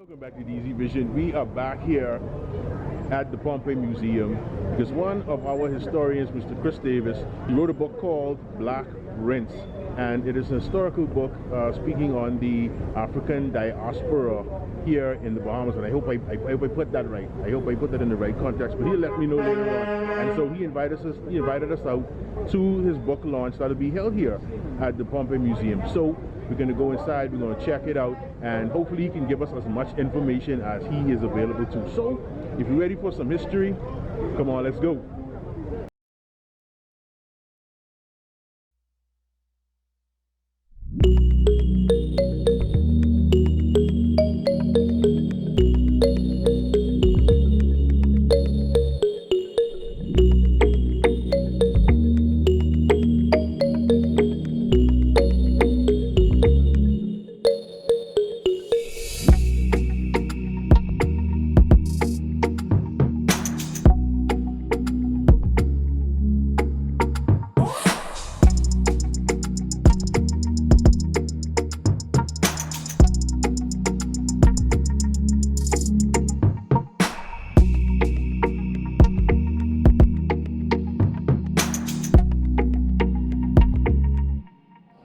Welcome back to DeezyVision. We are back here at the Pompeii Museum because one of our historians, Mr. Chris Davis, he wrote a book called Black Rinse, and it is a historical book speaking on the African diaspora here in the Bahamas. And I hope I put that right. I hope I put that in the right context. But he'll let me know later on. And so he invited us out to his book launch that'll be held here at the Pompeii Museum. So we're going to go inside, we're going to check it out, and hopefully he can give us as much information as he is available to. So, if you're ready for some history, come on, let's go.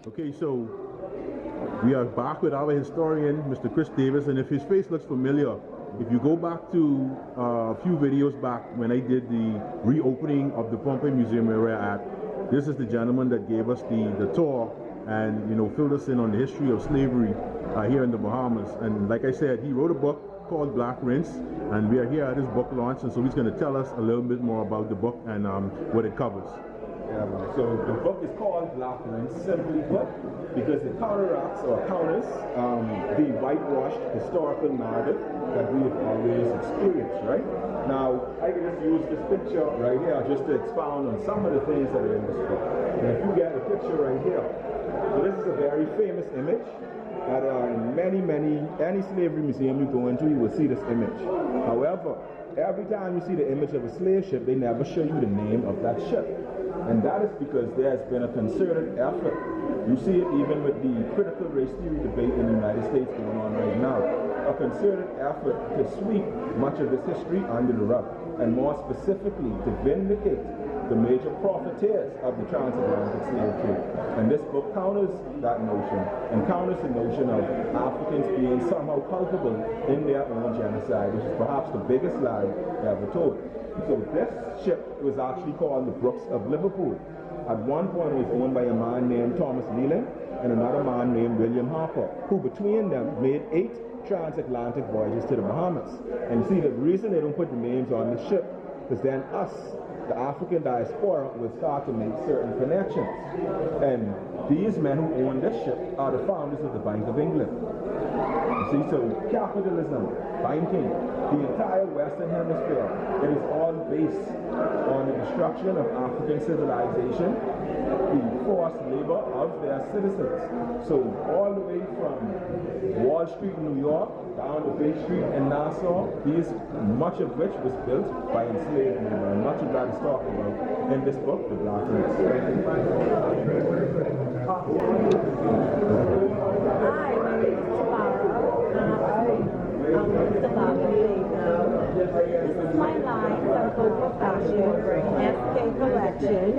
Okay, so we are back with our historian, Mr. Chris Davis, and if his face looks familiar, if you go back to a few videos back when I did the reopening of the Pompeii Museum where we're at, this is the gentleman that gave us the tour and, you know, filled us in on the history of slavery here in the Bahamas. And like I said, he wrote a book called Black Rinse, and we are here at his book launch, and so he's going to tell us a little bit more about the book and what it covers. Yeah, so the book is called Black Rinse, simply put, because it counteracts or counters the whitewashed historical narrative that we've always experienced, right? Now, I can just use this picture right here just to expound on some of the things that are in this book. And if you get the picture right here, so this is a very famous image that in any slavery museum you go into, you will see this image. However, every time you see the image of a slave ship, they never show you the name of that ship. And that is because there has been a concerted effort. You see it even with the critical race theory debate in the United States going on right now. A concerted effort to sweep much of this history under the rug, and more specifically to vindicate the major profiteers of the transatlantic slave trade. And this book counters that notion, and counters the notion of Africans being somehow culpable in their own genocide, which is perhaps the biggest lie ever told. So this ship was actually called the Brooks of Liverpool. At one point it was owned by a man named Thomas Leland and another man named William Harper, who between them made 8 transatlantic voyages to the Bahamas. And you see, the reason they don't put the names on the ship is then us, the African diaspora, will start to make certain connections. And these men who own this ship are the founders of the Bank of England. You see, so capitalism, banking, the entire Western Hemisphere, it is all based on the destruction of African civilization, the forced labor of their citizens. So all the way from Wall Street in New York down to Bay Street in Nassau, much of which was built by enslaved labor, and much of that is talked about in this book, The Black Rinse. This is my line from Cobra Fashion, SK Collection.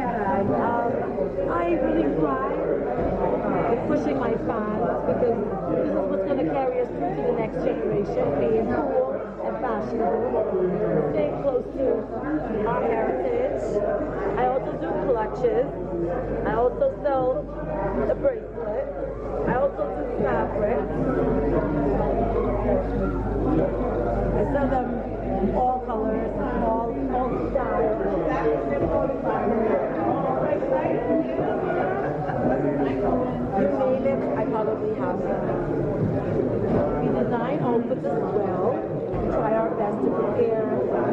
I really pride in pushing my fans because this is what's going to carry us through to the next generation, being cool and fashionable, staying close to our heritage. I also do clutches. I also sell the bracelet. I also do fabrics. I sell them all colors, all styles. You name it, I probably have them. We design outfits as well. We try our best to prepare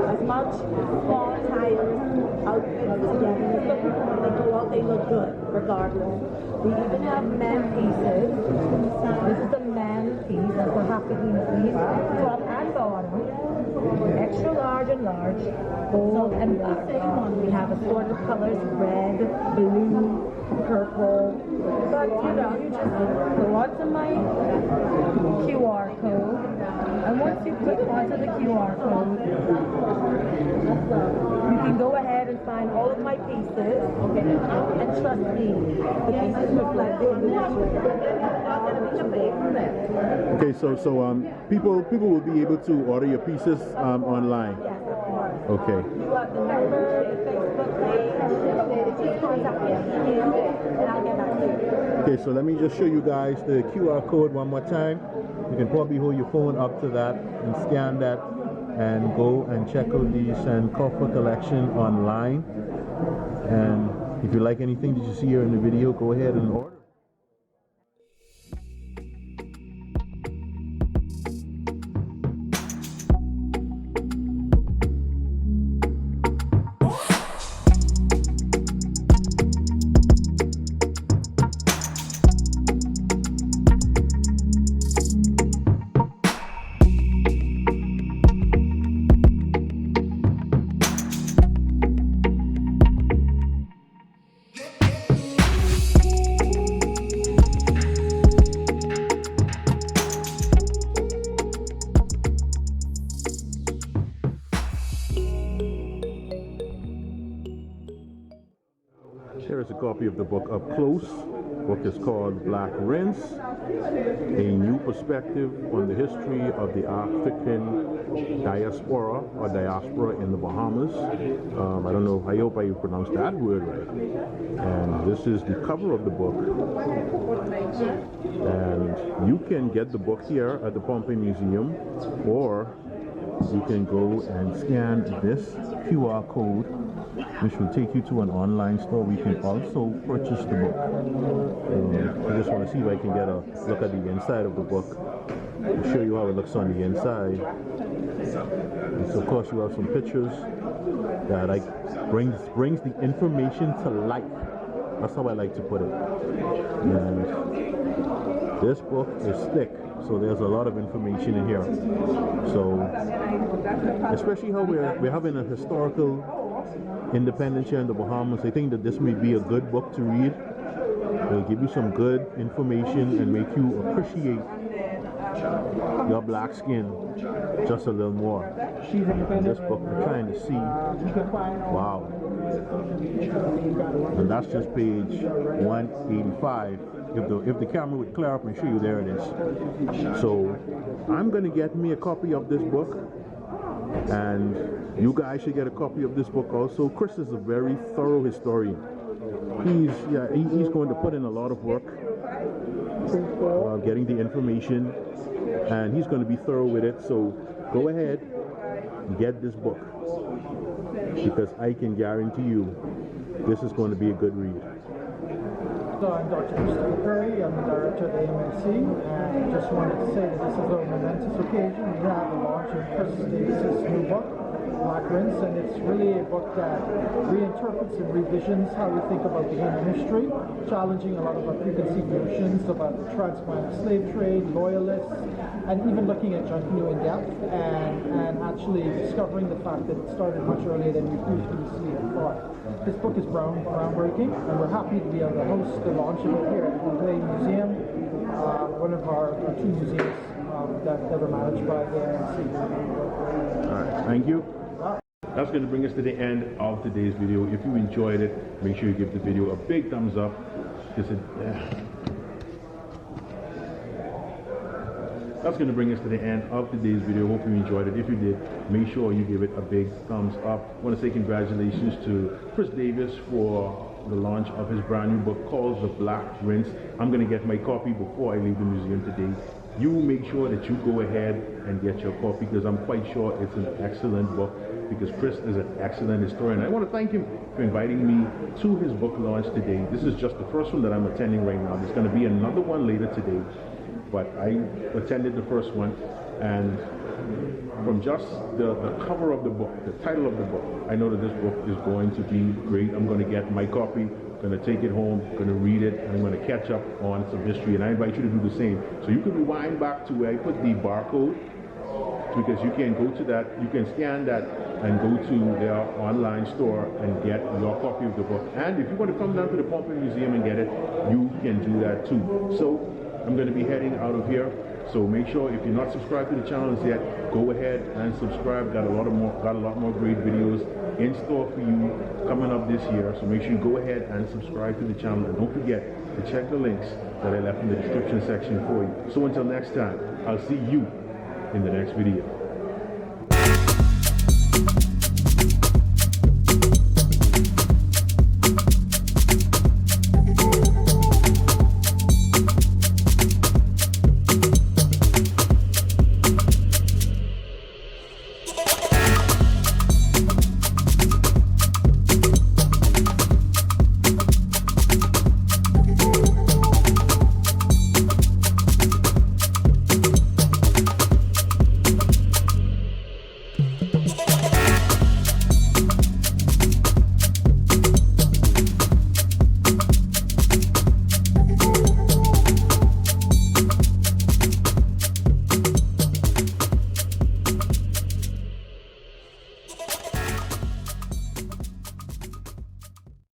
as much small tires, outfits together, so people when they go out they look good regardless. We even have men pieces. This is a man piece, that's a happy piece, top and bottom, extra large and large, gold and black. We have assorted colors, red, blue, purple. But you know, you just go onto my QR code, and click onto the QR code. You can go ahead and find all of my pieces. And trust me, the pieces reflect the Okay, so people will be able to order your pieces online. Yes, of course. Okay. You have the number, the Facebook page, just contact me, email, and I'll get back to you. Okay, so let me just show you guys the QR code one more time. You can probably hold your phone up to that and scan that and go and check out the Sankofa collection online. And if you like anything that you see here in the video, go ahead and order. Here is a copy of the book up close. The book is called Black Rinse, A New Perspective on the History of the African Diaspora or Diaspora in the Bahamas. I don't know, I hope I pronounced that word right. And this is the cover of the book. And you can get the book here at the Pompey Museum, or you can go and scan this QR code, which will take you to an online store. We can also purchase the book. I just want to see if I can get a look at the inside of the book. I'll show you how it looks on the inside. And so of course you have some pictures that brings the information to life. That's how I like to put it. And this book is thick, so there's a lot of information in here. So, especially how we're having a historical independence here in the Bahamas, I think that this may be a good book to read. It'll give you some good information and make you appreciate your black skin just a little more. This book, I'm trying to see. Wow. And that's just page 185. If the camera would clear up and show you, there it is. So I'm going to get me a copy of this book, and you guys should get a copy of this book also. Chris is a very thorough historian. He's going to put in a lot of work getting the information, and he's going to be thorough with it. So go ahead and get this book, because I can guarantee you this is going to be a good read. So I'm Dr. Christopher Perry, I'm the director of the AMC, and just wanted to say that this is a momentous occasion. We have the launch of Chris Davis's new book, Black Rinse, and it's really a book that reinterprets and revisions how we think about the human history, challenging a lot of our preconceived notions about the transatlantic slave trade, loyalists, and even looking at John Canoe in depth and actually discovering the fact that it started much earlier than we previously thought. This book is groundbreaking, and we're happy to be able to host the launch of it here at the Pompey Museum, one of our two museums that are managed by the AMC. All right, thank you. That's going to bring us to the end of today's video. If you enjoyed it, make sure you give the video a big thumbs up. That's going to bring us to the end of today's video. Hope you enjoyed it. If you did, make sure you give it a big thumbs up. I want to say congratulations to Chris Davis for the launch of his brand new book called The Black Rinse. I'm going to get my copy before I leave the museum today. You make sure that you go ahead and get your copy, because I'm quite sure it's an excellent book, because Chris is an excellent historian. I want to thank him for inviting me to his book launch today. This is just the first one that I'm attending right now. There's going to be another one later today, but I attended the first one, and from just the cover of the book, the title of the book, I know that this book is going to be great. I'm going to get my copy, going to take it home, going to read it, and I'm going to catch up on some history, and I invite you to do the same. So you can rewind back to where I put the barcode, because you can go to that, you can scan that and go to their online store and get your copy of the book. And if you want to come down to the Pompey Museum and get it, you can do that too. So I'm going to be heading out of here. So make sure if you're not subscribed to the channels yet, go ahead and subscribe. Got a lot more great videos in store for you coming up this year. So make sure you go ahead and subscribe to the channel, and don't forget to check the links that I left in the description section for you. So until next time, I'll see you in the next video.